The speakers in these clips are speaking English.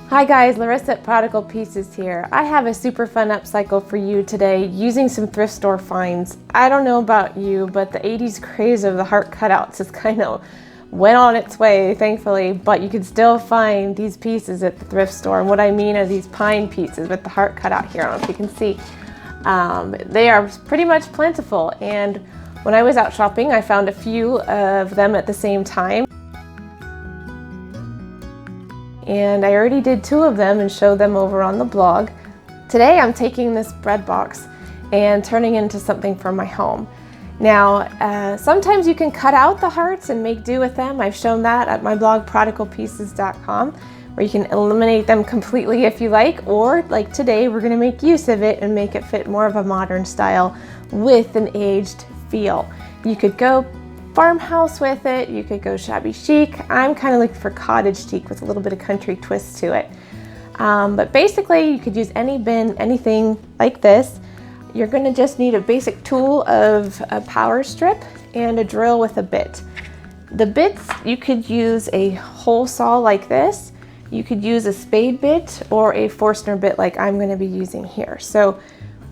Hi guys, Larissa at Prodigal Pieces here. I have a super fun upcycle for you today using some thrift store finds. I don't know about you, but the 80s craze of the heart cutouts has kind of went on its way, thankfully, but you can still find these pieces at the thrift store. And what I mean are these pine pieces with the heart cut out here. I don't know if you can see. They are pretty much plentiful, and when I was out shopping, I found a few of them at the same time. And I already did 2 of them and showed them over on the blog. Today I'm taking this bread box and turning it into something for my home. Now, sometimes you can cut out the hearts and make do with them. I've shown that at my blog, prodigalpieces.com, where you can eliminate them completely if you like, or like today, we're gonna make use of it and make it fit more of a modern style with an aged feel. You could go farmhouse with it, you could go shabby chic. I'm kind of looking for cottage chic with a little bit of country twist to it. But basically you could use any bin, anything like this. You're gonna just need a basic tool of a power strip and a drill with a bit. The bits, you could use a hole saw like this. You could use a spade bit or a Forstner bit like I'm gonna be using here. So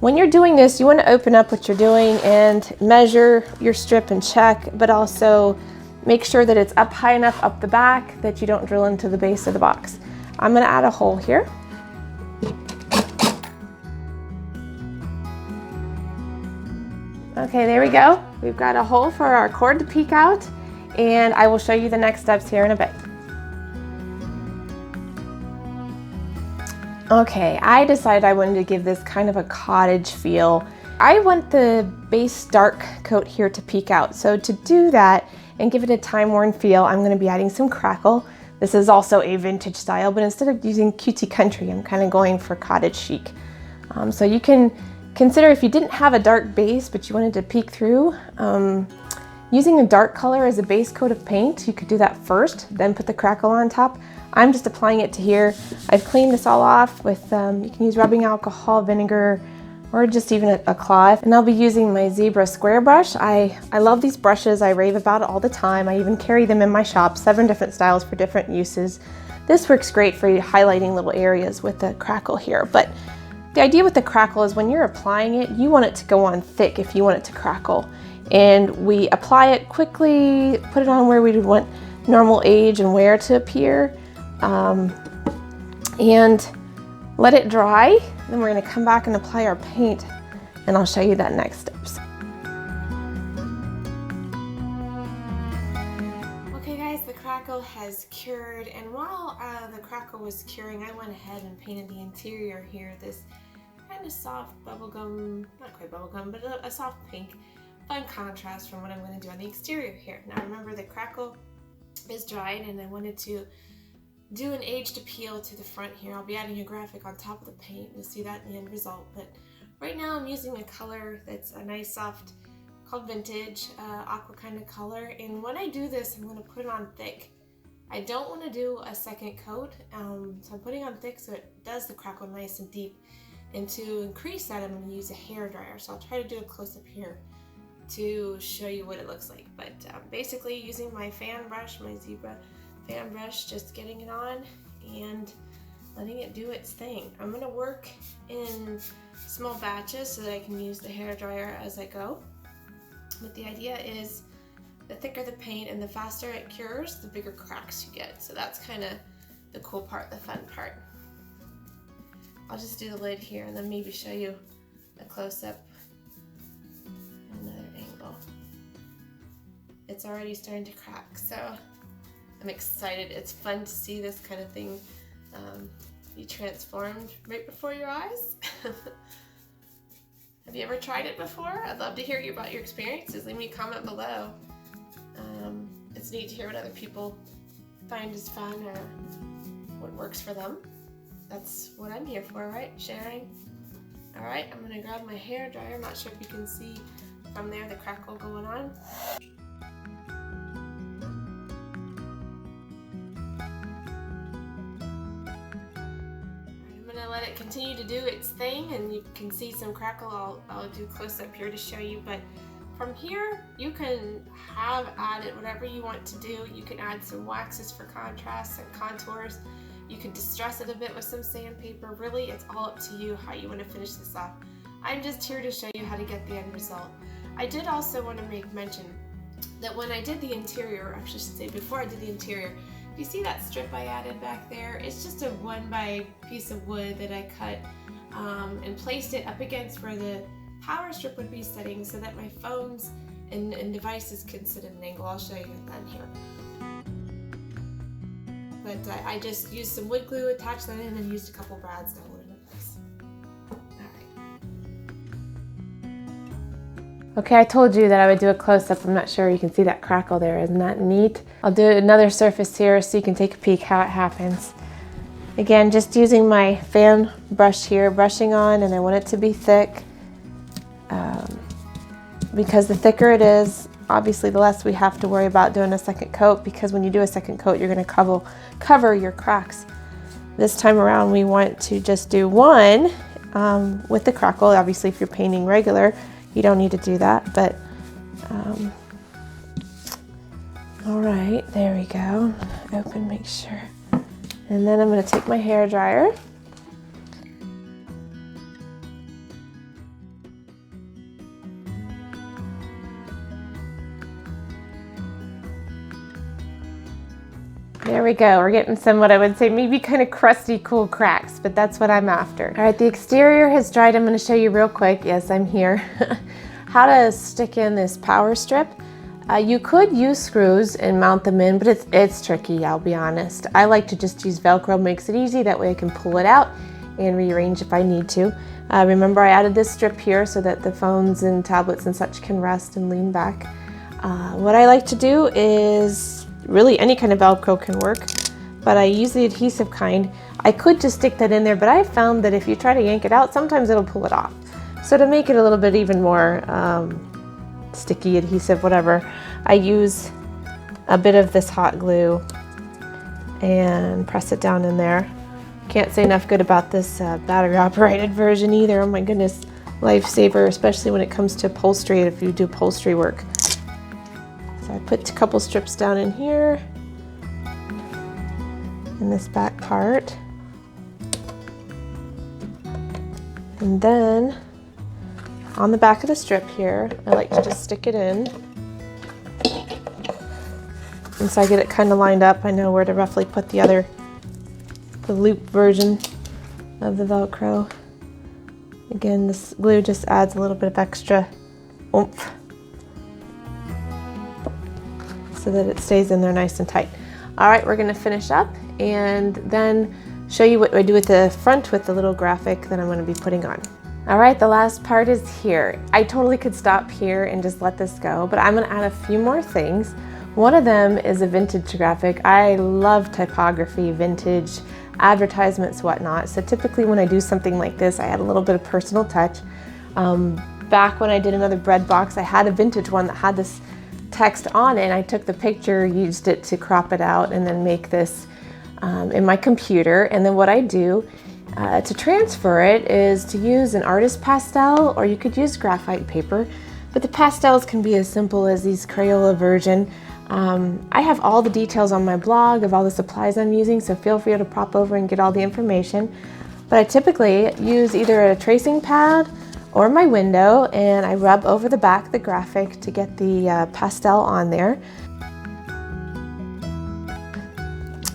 when you're doing this, you want to open up what you're doing and measure your strip and check, but also make sure that it's up high enough up the back that you don't drill into the base of the box. I'm going to add a hole here. Okay, there we go. We've got a hole for our cord to peek out, and I will show you the next steps here in a bit. Okay, I decided I wanted to give this kind of a cottage feel. I want the base dark coat here to peek out. So to do that and give it a time-worn feel, I'm going to be adding some crackle. This is also a vintage style, but instead of using cutesy country, I'm kind of going for cottage chic. So you can consider if you didn't have a dark base, but you wanted to peek through, using a dark color as a base coat of paint, you could do that first, then put the crackle on top. I'm just applying it to here. I've cleaned this all off with, you can use rubbing alcohol, vinegar, or just even a cloth. And I'll be using my zebra square brush. I love these brushes. I rave about it all the time. I even carry them in my shop, 7 different styles for different uses. This works great for highlighting little areas with the crackle here. But the idea with the crackle is when you're applying it, you want it to go on thick if you want it to crackle. And we apply it quickly, put it on where we would want normal age and wear to appear. And let it dry. Then we're going to come back and apply our paint, and I'll show you that next steps. Okay guys, the crackle has cured, and while the crackle was curing, I went ahead and painted the interior here this kind of soft bubblegum, not quite bubblegum, but a soft pink. Fun contrast from what I'm going to do on the exterior here. Now remember, the crackle is dried, and I wanted to do an aged appeal to the front here. I'll be adding a graphic on top of the paint. You'll see that in the end result. But right now I'm using a color that's a nice soft, called vintage, aqua kind of color. And when I do this, I'm going to put it on thick. I don't want to do a second coat, so I'm putting on thick so it does the crackle nice and deep. And to increase that, I'm going to use a hair dryer. So I'll try to do a close-up here to show you what it looks like. But basically using my fan brush, my zebra fan brush, just getting it on and letting it do its thing. I'm going to work in small batches so that I can use the hair dryer as I go. But the idea is the thicker the paint and the faster it cures, the bigger cracks you get. So that's kind of the cool part, the fun part. I'll just do the lid here and then maybe show you a close-up at another angle. It's already starting to crack, so I'm excited. It's fun to see this kind of thing be transformed right before your eyes. Have you ever tried it before? I'd love to hear about your experiences. Leave me a comment below. It's neat to hear what other people find is fun or what works for them. That's what I'm here for, right? Sharing. All right, I'm gonna grab my hair dryer. I'm not sure if you can see from there the crackle going on. Let it continue to do its thing, and you can see some crackle. I'll do close up here to show you, but from here you can have added whatever you want to do. You can add some waxes for contrast and contours. You can distress it a bit with some sandpaper. Really, it's all up to you how you want to finish this off. I'm just here to show you how to get the end result. I did also want to make mention that when I did the interior, I should say before I did the interior, you see that strip I added back there? It's just a 1x piece of wood that I cut and placed it up against where the power strip would be sitting so that my phones and devices can sit at an angle. I'll show you then here. But I just used some wood glue, attached that in, and used a couple brads to hold it in place. Okay, I told you that I would do a close-up. I'm not sure you can see that crackle there. Isn't that neat? I'll do another surface here so you can take a peek how it happens. Again, just using my fan brush here, brushing on, and I want it to be thick. Because the thicker it is, obviously the less we have to worry about doing a second coat, because when you do a second coat, you're going to cover your cracks. This time around, we want to just do one with the crackle. Obviously, if you're painting regular, you don't need to do that, but all right, there we go. Open, make sure. And then I'm going to take my hair dryer. There we go. We're getting some, what I would say, maybe kind of crusty, cool cracks, but that's what I'm after. All right, the exterior has dried. I'm going to show you real quick. Yes, I'm here. How to stick in this power strip. You could use screws and mount them in, but it's tricky, I'll be honest. I like to just use Velcro, makes it easy. That way I can pull it out and rearrange if I need to. Remember, I added this strip here so that the phones and tablets and such can rest and lean back. What I like to do is, really any kind of Velcro can work, but I use the adhesive kind. I could just stick that in there, but I found that if you try to yank it out, sometimes it'll pull it off. So to make it a little bit even more sticky, adhesive, whatever, I use a bit of this hot glue and press it down in there. Can't say enough good about this battery operated version either. Oh my goodness, lifesaver, especially when it comes to upholstery, if you do upholstery work. So I put a couple strips down in here, in this back part. And then on the back of the strip here, I like to just stick it in. Once I get it kind of lined up, I know where to roughly put the loop version of the Velcro. Again, this glue just adds a little bit of extra oomph so that it stays in there nice and tight. All right, we're gonna finish up and then show you what I do with the front with the little graphic that I'm gonna be putting on. All right, the last part is here. I totally could stop here and just let this go, but I'm gonna add a few more things. One of them is a vintage graphic. I love typography, vintage, advertisements, whatnot. So typically when I do something like this, I add a little bit of personal touch. Back when I did another bread box, I had a vintage one that had this text on it, and I took the picture, used it to crop it out, and then make this in my computer. And then what I do to transfer it is to use an artist pastel, or you could use graphite paper, but the pastels can be as simple as these Crayola version. I have all the details on my blog of all the supplies I'm using, so feel free to pop over and get all the information. But I typically use either a tracing pad or my window, and I rub over the back of the graphic to get the pastel on there.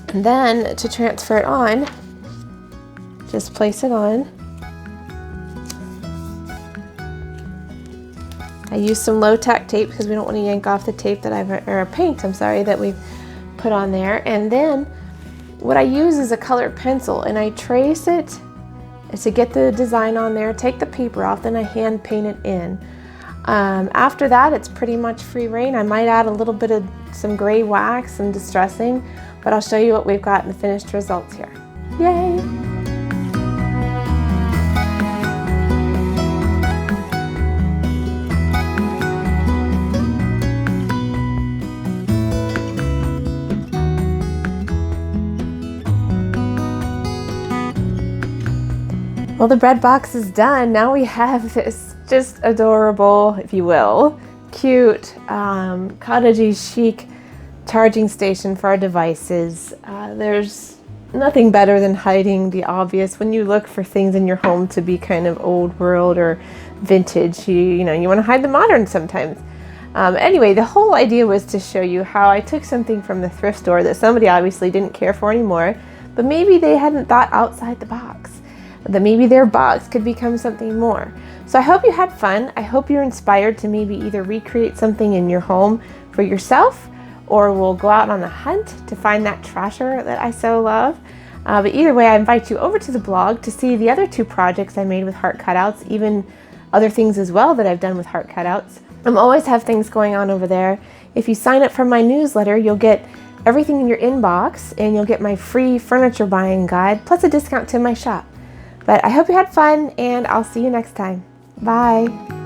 And then to transfer it on, just place it on. I use some low-tack tape because we don't want to yank off the tape that paint, that we've put on there. And then what I use is a colored pencil, and I trace it to get the design on there, take the paper off, then I hand paint it in. After that, it's pretty much free reign. I might add a little bit of some gray wax and distressing, but I'll show you what we've got in the finished results here. Yay! Well, the bread box is done. Now we have this just adorable, if you will, cute, cottagey chic charging station for our devices. There's nothing better than hiding the obvious. When you look for things in your home to be kind of old world or vintage, you know, you want to hide the modern sometimes. Anyway, the whole idea was to show you how I took something from the thrift store that somebody obviously didn't care for anymore, but maybe they hadn't thought outside the box, that maybe their box could become something more. So I hope you had fun. I hope you're inspired to maybe either recreate something in your home for yourself, or we'll go out on a hunt to find that trasher that I so love. But either way, I invite you over to the blog to see the other 2 projects I made with heart cutouts, even other things as well that I've done with heart cutouts. I always have things going on over there. If you sign up for my newsletter, you'll get everything in your inbox, and you'll get my free furniture buying guide, plus a discount to my shop. But I hope you had fun, and I'll see you next time. Bye.